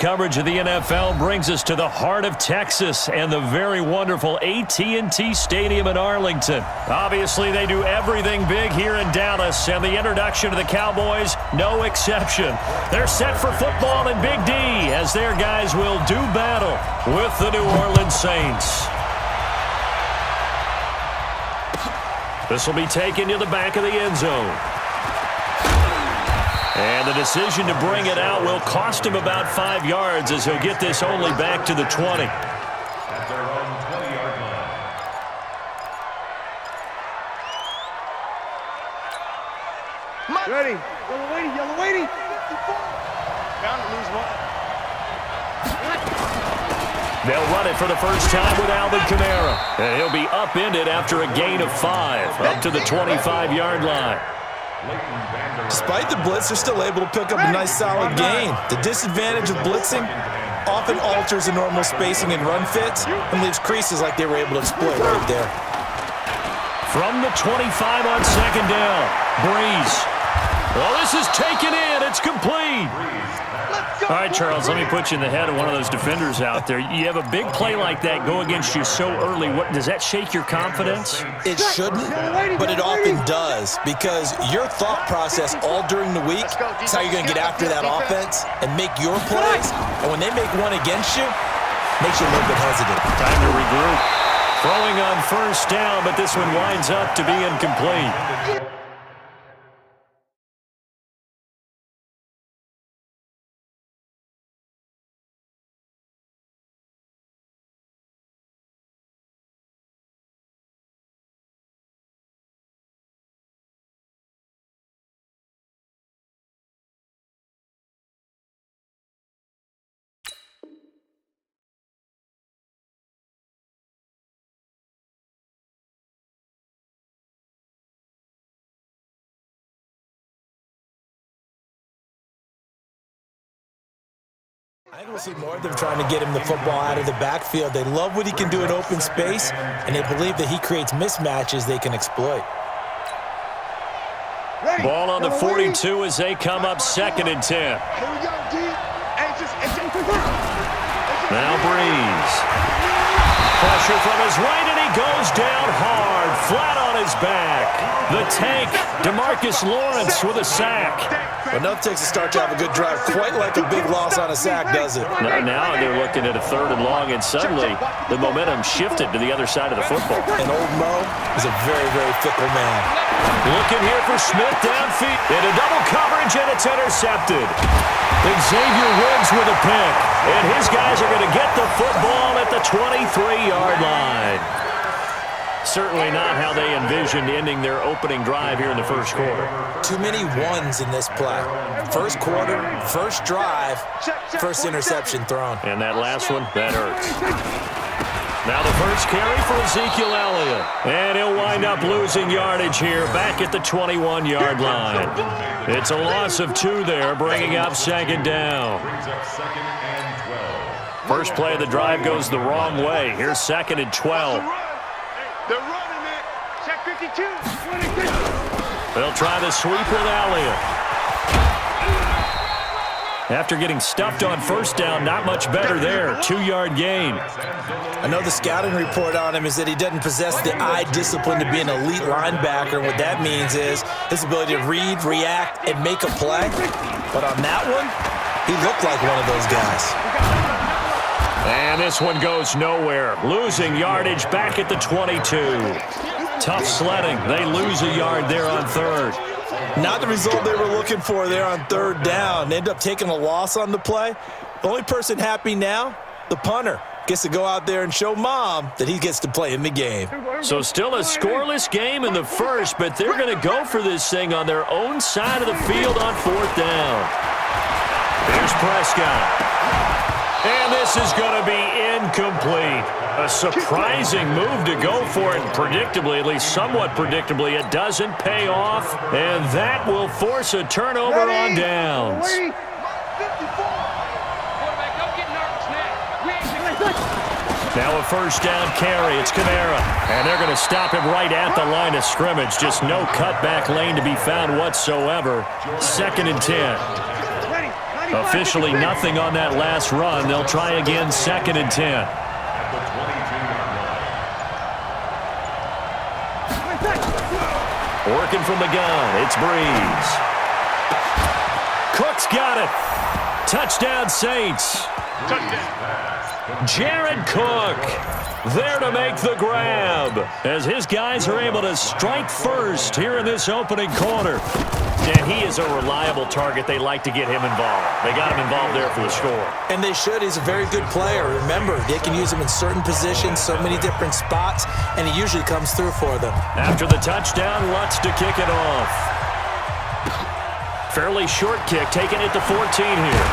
Coverage of the NFL brings us to the heart of Texas and the very wonderful AT&T Stadium in Arlington. Obviously, they do everything big here in Dallas, and the introduction to the Cowboys, no exception. They're set for football in Big D as their guys will do battle with the New Orleans Saints. This will be taken to the back of the end zone. And the decision to bring it out will cost him about 5 yards as he'll get this only back to the 20. At their own 20-yard line. Ready. Yellow waiting. Bound to lose one. They'll run it for the first time with Alvin Kamara. And he'll be upended after a gain of 5, up to the 25-yard line. Despite the blitz, they're still able to pick up a nice solid gain. The disadvantage of blitzing often alters the normal spacing and run fits and leaves creases like they were able to exploit right there. From the 25 on second down, Breeze. Well, this is taken in. It's complete. All right, Charles, let me put you in the head of one of those defenders out there. You have a big play like that go against you so early. What does that shake your confidence? It shouldn't, but it often does, because your thought process all during the week is how you're going to get after that offense and make your plays. And when they make one against you, it makes you a little bit hesitant. Time to regroup. Throwing on first down, but this one winds up to be incomplete. I think we'll see more of them trying to get him the football out of the backfield. They love what he can do in open space, and they believe that he creates mismatches they can exploit. Ball on the 42 as they come up 2nd and 10. Here we go, D. Now Breeze. Pressure from his right, and he goes down hard, flat on his back. The tank, DeMarcus Lawrence with a sack. But enough takes a start to have a good drive. Quite like a big loss on a sack, does it? Now they're looking at a 3rd and long, and suddenly the momentum shifted to the other side of the football. And old Mo is a very, very fickle man. Looking here for Smith downfield. Into double coverage, and it's intercepted. Xavier Woods with a pick. And his guys are going to get the football at the 23-yard line. Certainly not how they envisioned ending their opening drive here in the first quarter. Too many ones in this play. First quarter, first drive, first interception thrown. And that last one, that hurts. Now the first carry for Ezekiel Elliott. And he'll wind up losing yardage here back at the 21-yard line. It's a loss of 2 there, bringing up 2nd down. First play of the drive goes the wrong way. Here's 2nd and 12. They're running it. Check 52. They'll try the sweep with Elliott. After getting stuffed on first down, not much better there. 2-yard gain. I know the scouting report on him is that he doesn't possess the eye discipline to be an elite linebacker. And what that means is his ability to read, react, and make a play. But on that one, he looked like one of those guys. And this one goes nowhere. Losing yardage back at the 22. Tough sledding. They lose a yard there on 3rd. Not the result they were looking for there on 3rd down. They end up taking a loss on the play. The only person happy now, the punter, gets to go out there and show Mom that he gets to play in the game. So still a scoreless game in the first, but they're going to go for this thing on their own side of the field on 4th down. Here's Prescott. And this is going to be incomplete. A surprising move to go for it, predictably, at least somewhat predictably. It doesn't pay off, and that will force a turnover on downs. Now a first down carry. It's Kamara. And they're going to stop him right at the line of scrimmage. Just no cutback lane to be found whatsoever. 2nd and 10. Officially nothing on that last run. They'll try again 2nd and 10. At the 22-yard line. Working from the gun, it's Breeze. Cook's got it. Touchdown, Saints. Jared Cook there to make the grab as his guys are able to strike first here in this opening quarter. And he is a reliable target. They like to get him involved. They got him involved there for the score. And they should. He's a very good player. Remember, they can use him in certain positions, so many different spots, and he usually comes through for them. After the touchdown, Lutz to kick it off. Fairly short kick, taking it to 14 here.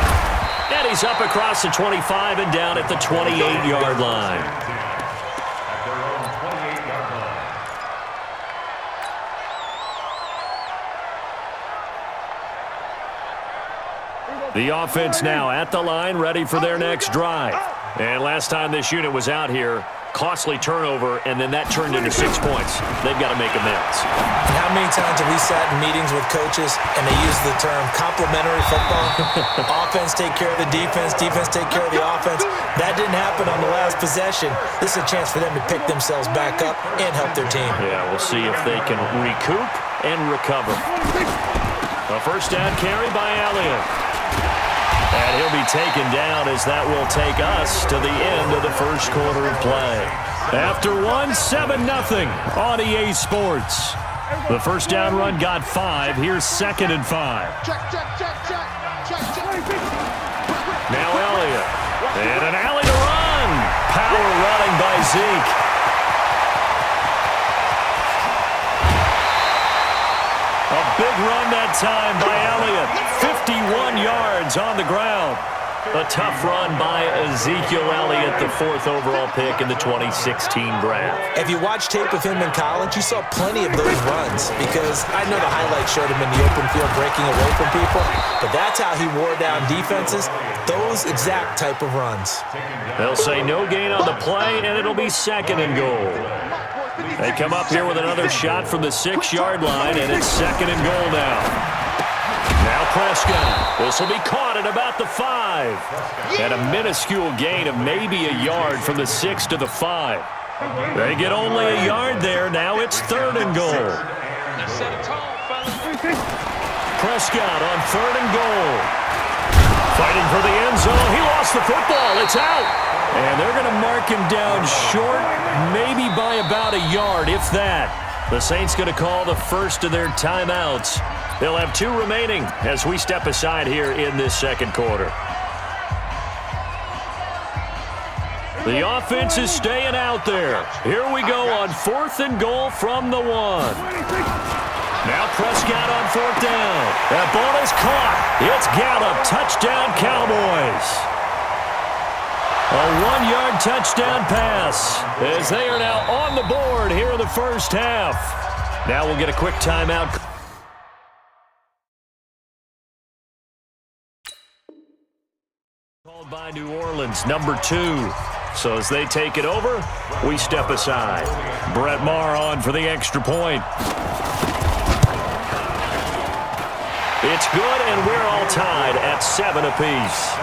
And he's up across the 25 and down at the 28-yard line. At their own 28-yard line. The offense now at the line, ready for their next drive. And last time this unit was out here, costly turnover, and then that turned into 6 points. They've got to make amends. And how many times have we sat in meetings with coaches and they use the term complementary football? Offense take care of the defense, defense take care of the offense. That didn't happen on the last possession. This is a chance for them to pick themselves back up and help their team. Yeah, we'll see if they can recoup and recover. A first down carry by Elliott. And he'll be taken down as that will take us to the end of the first quarter of play. After 7-0 on EA Sports. The first down run got 5. Here's 2nd and 5. Now Elliott. And an alley to run. Power running by Zeke. A big run that time by Elliott. 51 yards on the ground. A tough run by Ezekiel Elliott, the 4th overall pick in the 2016 draft. If you watch tape of him in college, you saw plenty of those runs because I know the highlights showed him in the open field breaking away from people, but that's how he wore down defenses, those exact type of runs. They'll say no gain on the play, and it'll be 2nd and goal. They come up here with another shot from the 6-yard line, and it's 2nd and goal now. Now Prescott. This will be caught at about the 5. And a minuscule gain of maybe a yard from the 6 to the 5. They get only a yard there. Now it's 3rd and goal. Prescott on 3rd and goal. Fighting for the end zone. He lost the football. It's out. And they're going to mark him down short, maybe by about a yard, if that. The Saints going to call the first of their timeouts. They'll have 2 remaining as we step aside here in this second quarter. The offense is staying out there. Here we go on 4th and goal from the 1. Now Prescott on 4th down. That ball is caught. It's Gallup. Touchdown, Cowboys. A 1-yard touchdown pass as they are now on the board here in the first half. Now we'll get a quick timeout. Called by New Orleans, number 2. So as they take it over, we step aside. Brett Maher on for the extra point. It's good, and we're all tied at 7 apiece.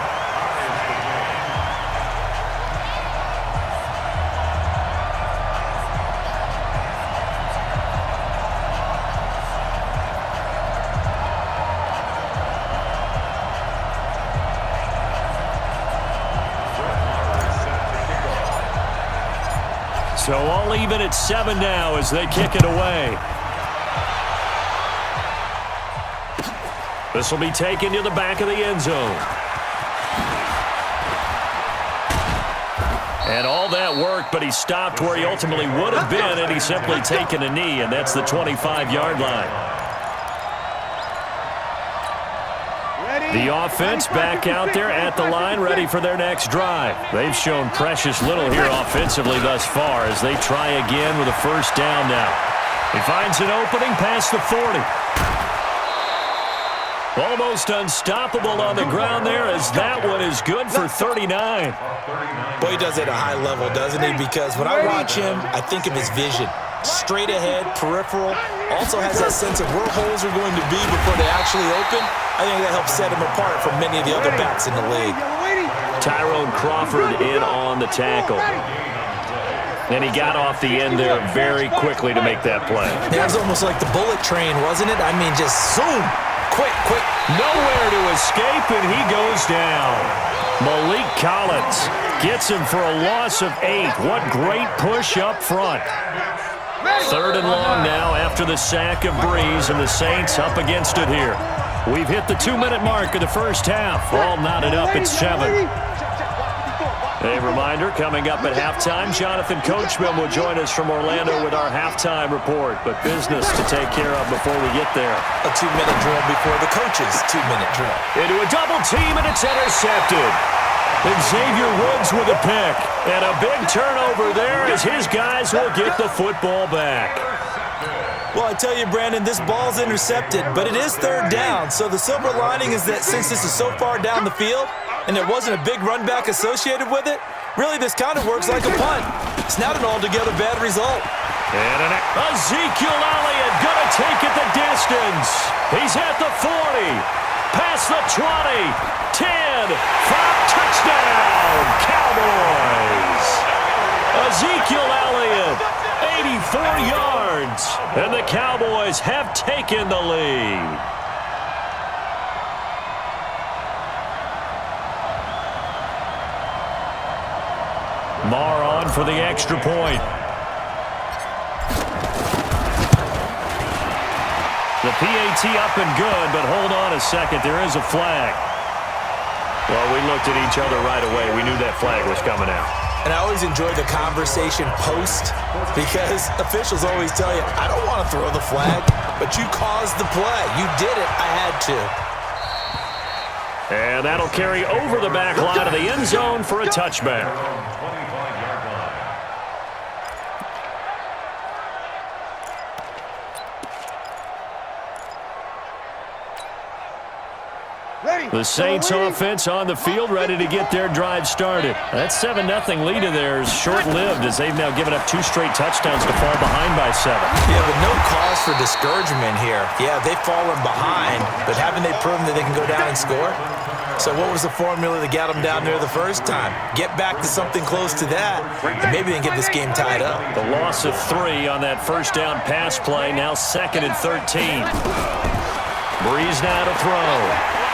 So all even at 7 now as they kick it away. This will be taken to the back of the end zone. And all that worked, but he stopped where he ultimately would have been, and he's simply taken a knee, and that's the 25-yard line. The offense back out there at the line, ready for their next drive. They've shown precious little here offensively thus far as they try again with a first down now. He finds an opening past the 40. Almost unstoppable on the ground there, as that one is good for 39. Boy, he does it at a high level, doesn't he? Because when I watch him, I think of his vision. Straight ahead, peripheral, also has that sense of where holes are going to be before they actually open. I think that helps set him apart from many of the other backs in the league. Tyrone Crawford in on the tackle. And he got off the end there very quickly to make that play. It was almost like the bullet train, wasn't it? I mean, just zoom. Quick. Nowhere to escape, and he goes down. Malik Collins gets him for a loss of 8. What great push up front. 3rd and long now after the sack of Breeze, and the Saints up against it here. We've hit the 2-minute mark of the first half. All knotted up at 7. A reminder, coming up at halftime, Jonathan Coachman will join us from Orlando with our halftime report. But business to take care of before we get there. A 2-minute drill before the coach's 2-minute drill. Into a double team, and it's intercepted. And Xavier Woods with a pick. And a big turnover there as his guys will get the football back. Well, I tell you, Brandon, this ball's intercepted, but it is 3rd down. So the silver lining is that since this is so far down the field and there wasn't a big run back associated with it, really this kind of works like a punt. It's not an altogether bad result. And Ezekiel Elliott going to take it the distance. He's at the 40, past the 20, 10, 5, touchdown, Cowboys. Ezekiel Elliott, 84 yards, and the Cowboys have taken the lead. Marr on for the extra point. The PAT up and good, but hold on a second. There is a flag. Well, we looked at each other right away. We knew that flag was coming out. And I always enjoy the conversation post because officials always tell you, I don't want to throw the flag, but you caused the play. You did it. I had to. And that'll carry over the back line of the end zone for a touchback. The Saints offense on the field, ready to get their drive started. That 7-0 lead of theirs short-lived as they've now given up 2 straight touchdowns to fall behind by 7. Yeah, but no cause for discouragement here. Yeah, they've fallen behind, but haven't they proven that they can go down and score? So what was the formula that got them down there the first time? Get back to something close to that, and maybe they can get this game tied up. The loss of 3 on that first down pass play, now 2nd and 13. Breeze now to throw.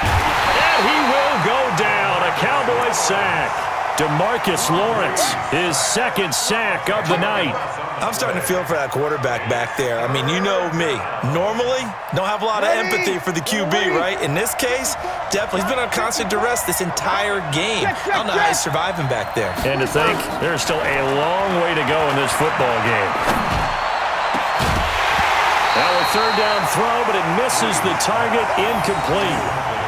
And he will go down. A Cowboy sack. DeMarcus Lawrence, his 2nd sack of the night. I'm starting to feel for that quarterback back there. I mean, you know me. Normally, don't have a lot of empathy for the QB, right? In this case, definitely. He's been on constant duress this entire game. I don't know how he's surviving back there. And to think, there's still a long way to go in this football game. Now a 3rd down throw, but it misses the target, incomplete.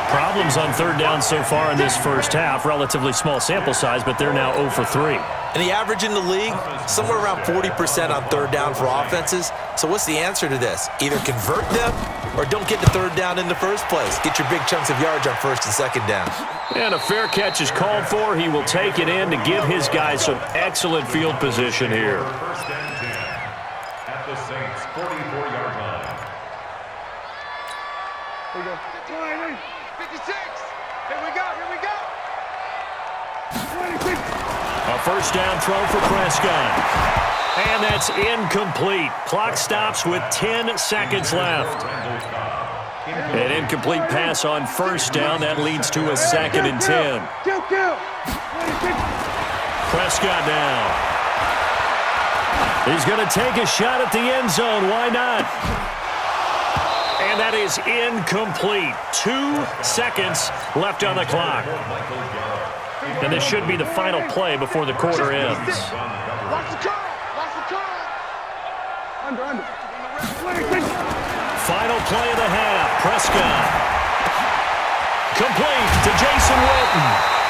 Problems on 3rd down so far in this first half. Relatively small sample size, but they're now 0 for 3. And the average in the league, somewhere around 40% on 3rd down for offenses. So what's the answer to this? Either convert them or don't get to 3rd down in the first place. Get your big chunks of yards on 1st and 2nd down. And a fair catch is called for. He will take it in to give his guys some excellent field position here. 1st and 10 at the Saints' 44-yard line. Here we go. 56. Here we go. 26. A 1st down throw for Prescott. And that's incomplete. Clock stops with 10 seconds left. An incomplete pass on 1st down. That leads to a 2nd and 10. Prescott now. He's going to take a shot at the end zone. Why not? And that is incomplete. 2 seconds left on the clock. And this should be the final play before the quarter ends. Final play of the half. Prescott. Complete to Jason Witten.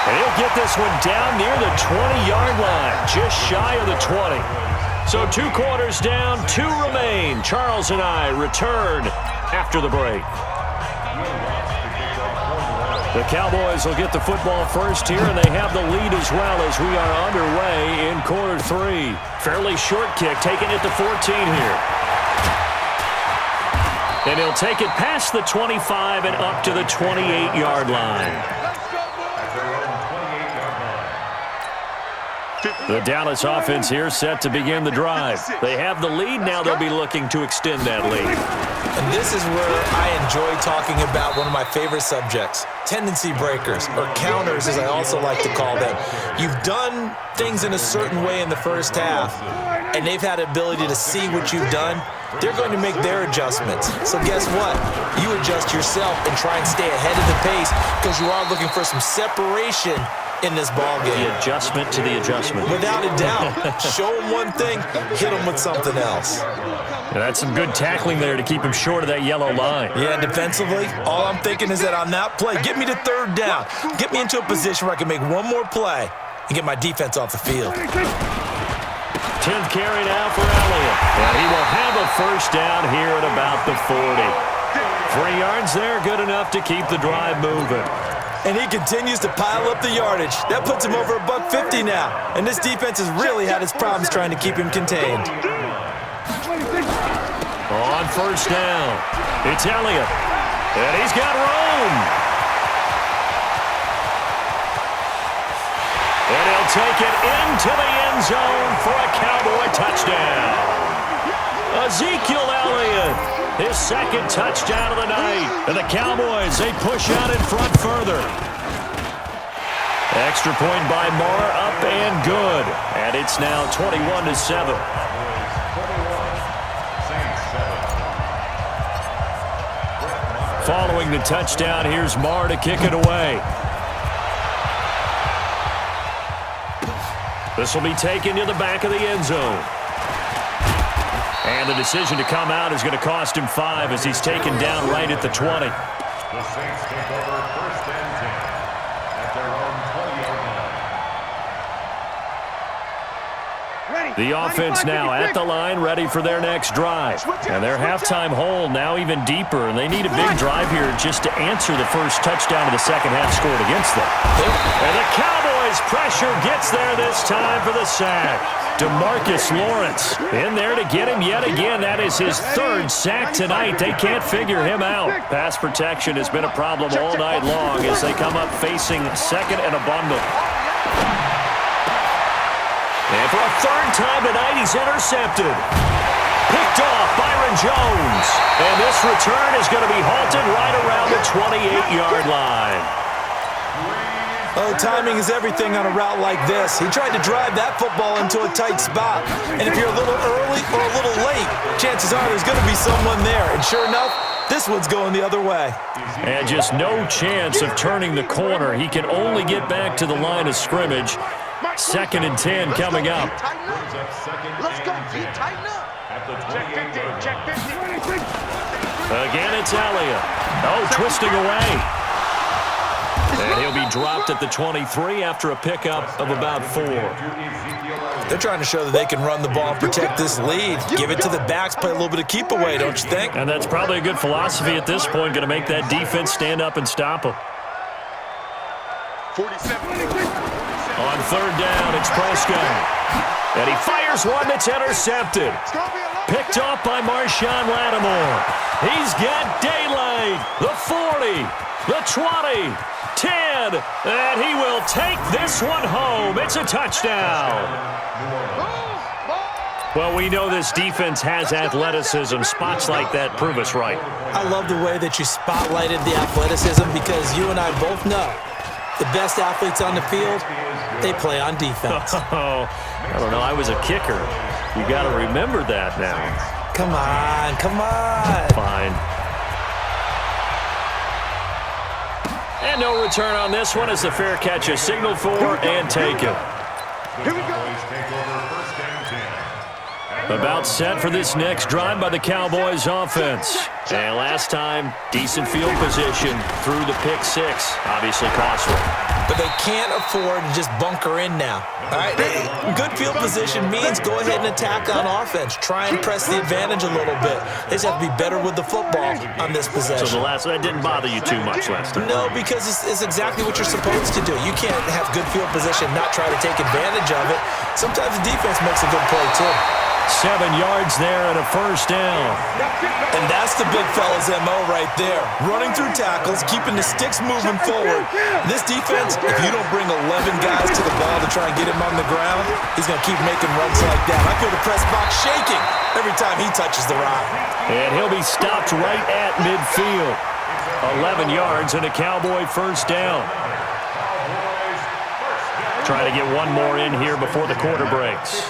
And he'll get this one down near the 20-yard line, just shy of the 20. So 2 quarters down, 2 remain. Charles and I return after the break. The Cowboys will get the football first here, and they have the lead as well as we are underway in quarter 3. Fairly short kick, taking it to 14 here. And he'll take it past the 25 and up to the 28-yard line. The Dallas offense here set to begin the drive. They have the lead. Now they'll be looking to extend that lead. And this is where I enjoy talking about one of my favorite subjects, tendency breakers, or counters as I also like to call them. You've done things in a certain way in the first half, and they've had the ability to see what you've done. They're going to make their adjustments. So guess what? You adjust yourself and try and stay ahead of the pace because you are looking for some separation in this ball game. The adjustment to the adjustment. Without a doubt. Show them one thing, hit them with something else. Yeah, that's some good tackling there to keep him short of that yellow line. Yeah, defensively, all I'm thinking is that on that play, get me to third down. Get me into a position where I can make one more play and get my defense off the field. 10th carry now for Elliott. And he will have a first down here at about the 40. 3 yards there, good enough to keep the drive moving. And he continues to pile up the yardage. That puts him over $150 now. And this defense has really had its problems trying to keep him contained. On first down, it's Elliott. And he's got room. And he'll take it into the end zone for a Cowboy touchdown. Ezekiel Elliott. His second touchdown of the night. And the Cowboys, they push out in front further. Extra point by Moore, up and good. And it's now 21-7. Following the touchdown, here's Moore to kick it away. This will be taken to the back of the end zone. And the decision to come out is going to cost him 5 as he's taken down right at the 20. The Saints take over first and 10 at their own 20-yard line. The offense now at the line, ready for their next drive. And their halftime hole now even deeper, and they need a big drive here just to answer the first touchdown of the second half scored against them. And the Cowboys' pressure gets there this time for the sack. DeMarcus Lawrence in there to get him yet again. That is his 3rd sack tonight. They can't figure him out. Pass protection has been a problem all night long as they come up facing second and a bundle. And for a 3rd time tonight, he's intercepted. Picked off Byron Jones. And this return is going to be halted right around the 28-yard line. Oh, timing is everything on a route like this. He tried to drive that football into a tight spot. And if you're a little early or a little late, chances are there's going to be someone there. And sure enough, this one's going the other way. And just no chance of turning the corner. He can only get back to the line of scrimmage. 2nd and 10 coming up. Let's go, G. Tighten up. Check 50. Again, it's Elliott. Oh, twisting away. And he'll be dropped at the 23 after a pickup of about 4. They're trying to show that they can run the ball and protect this lead. Give it to the backs, play a little bit of keep away, don't you think? And that's probably a good philosophy at this point, going to make that defense stand up and stop them. 47. On 3rd down, it's Prescott. And he fires one that's intercepted. Picked off by Marshawn Lattimore. He's got daylight. The 40, the 20, 10, and he will take this one home. It's a touchdown. Well, we know this defense has athleticism. Spots like that prove us right. I love the way that you spotlighted the athleticism because you and I both know the best athletes on the field, they play on defense. Oh, I don't know. I was a kicker. You got to remember that now. Come on, come on. Fine. And no return on this one as the fair catch is signaled for and taken. Here we go. About set for this next drive by the Cowboys offense. And last time, decent field position through the pick 6. Obviously costly. but they can't afford to just bunker in now. All right, good field position means go ahead and attack on offense. Try and press the advantage a little bit. They just have to be better with the football on this possession. So that didn't bother you too much last time? No, because it's exactly what you're supposed to do. You can't have good field position, not try to take advantage of it. Sometimes the defense makes a good play too. 7 yards there and a first down. And that's the big fella's MO right there. Running through tackles, keeping the sticks moving forward. This defense, if you don't bring 11 guys to the ball to try and get him on the ground, he's going to keep making runs like that. I feel the press box shaking every time he touches the rock. And he'll be stopped right at midfield. 11 yards and a Cowboy first down. Trying to get one more in here before the quarter breaks.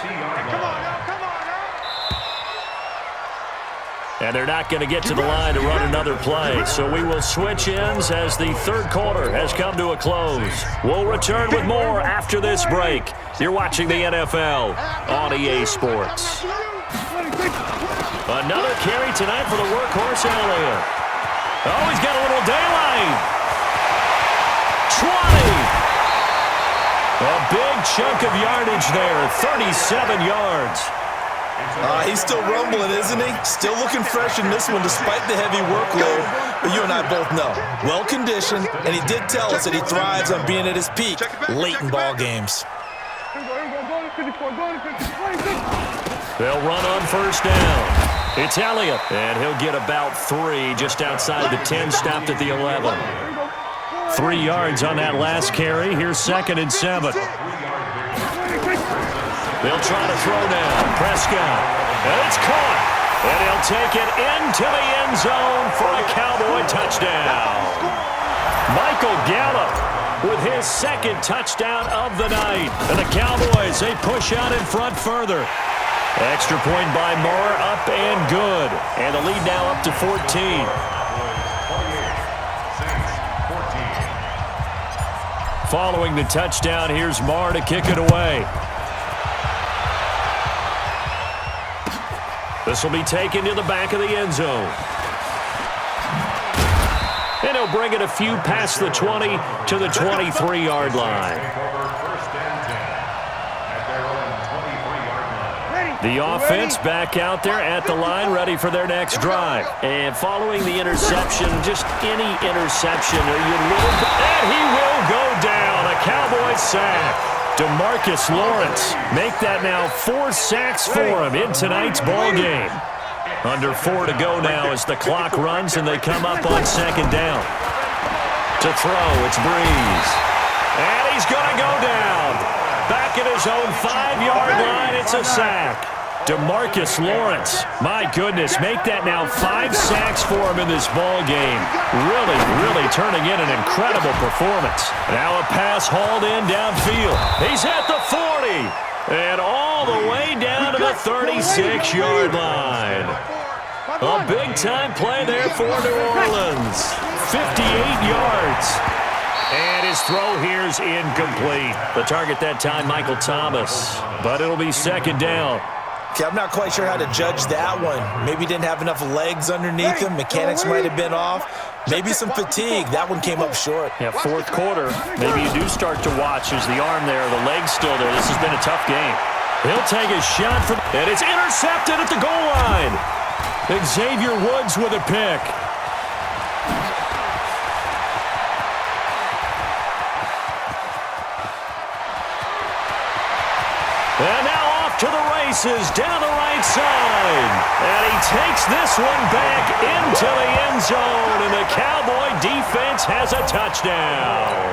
And they're not going to get to the line to run another play. So we will switch ends as the third quarter has come to a close. We'll return with more after this break. You're watching the NFL on EA Sports. Another carry tonight for the workhorse Elliott. Oh, he's got a little daylight. 20. A big chunk of yardage there, 37 yards. He's still rumbling, isn't he? Still looking fresh in this one despite the heavy workload. But you and I both know, well-conditioned, and he did tell us that he thrives on being at his peak late in ball games. They'll run on first down. It's Elliott, and he'll get about 3 just outside the 10, stopped at the 11. 3 yards on that last carry. Here's 2nd and 7. They'll try to throw now. Prescott. And it's caught. And he'll take it into the end zone for a Cowboy touchdown. Michael Gallup with his 2nd touchdown of the night. And the Cowboys, they push out in front further. Extra point by Moore, up and good. And the lead now up to 14. Following the touchdown, here's Marr to kick it away. This will be taken to the back of the end zone. And he'll bring it a few past the 20 to the 23-yard line. The offense back out there at the line, ready for their next drive. And following the interception, just any interception, and he will go down. A Cowboy sack. DeMarcus Lawrence make that now 4 sacks for him in tonight's ball game. Under 4 to go now as the clock runs and they come up on 2nd down. To throw, it's Breeze. And he's going to go down. Back at his own 5-yard line, it's a sack. DeMarcus Lawrence, my goodness, make that now 5 sacks for him in this ball game. Really turning in an incredible performance. Now a pass hauled in downfield. He's at the 40 and all the way down to the 36-yard line. A big-time play there for New Orleans. 58 yards. And his throw here's incomplete. The target that time, Michael Thomas. But it'll be 2nd down. Okay, I'm not quite sure how to judge that one. Maybe he didn't have enough legs underneath him. Mechanics might have been off. Maybe some fatigue. That one came up short. Yeah, 4th quarter. Maybe you do start to watch as the arm there, the leg's still there. This has been a tough game. He'll take a shot from, and it's intercepted at the goal line. Xavier Woods with a pick. And now off to the races down the right side. And he takes this one back into the end zone. And the Cowboy defense has a touchdown.